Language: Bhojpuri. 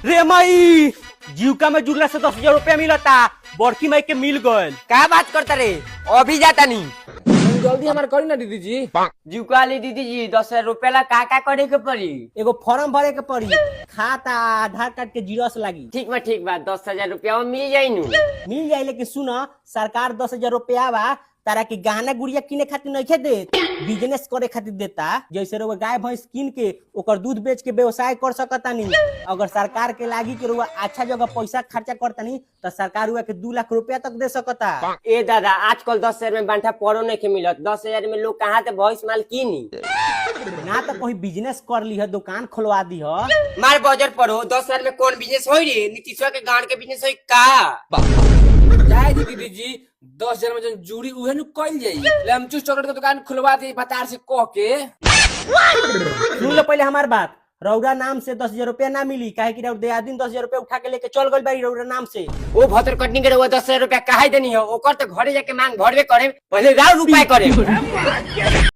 रे माई जीविका में जुड़ला से 10,000 रुपया मिलता। बड़की माई के मिल गए। क्या बात करता रे? अभी जाता नहीं। जल्दी हमारे करी ना दीदी जी। जीविका ली दीदी जी 10,000 रुपया ला का करे के पड़ी? एगो फॉर्म भरे के पड़ी, खाता आधार कार्ड के जीरोस लागी। ठीक बा 10,000 रुपया मिल जाई नु। मिल जाए, लेकिन सुनो सरकार 10,000 रुपया बा तारा के गहना गुड़िया किने खातिर नहीं देत, बिजनेस करे खातिर देता। जैसे रुआ गाय भैंस कीन के ओकर दूध बेच के व्यवसाय कर सकता नहीं। अगर सरकार के लागी के रुआ अच्छा जगह पैसा खर्चा करता नहीं तो सरकार रुआ के 2 लाख रुपया तक दे सकता। ए दादा आजकल 10,000 में बांटा पड़ो नहीं के मिलत। 10,000 में लोग कहाँ से भैंस माल कीनी? ना तो कोई बिजनेस कर ली है, दुकान खुलवा दी है। मार बजट पड़ो 10,000 में कौन बिजनेस होई रे? नीतीशवा के गांड के बिजनेस होई का? जाए दीदी जी 10,000 में जन जुड़ी उहे नु कइल जाई। ले हम चूस चॉकलेट के दुकान खुलवा दी बतार से कह के। सुन लो पहले हमार बात। रौरा नाम से 10,000 रुपया ना मिली, काहे कि रौरा दिन 10,000 रुपया उठा के लेके चल गई बारी रौरा नाम से। ओ भतर कटनी के रउआ 10,000 रुपया काहे देनी हो? ओकर तो घरे जाके मांग भरबे करे, पहले राव रुपया करे।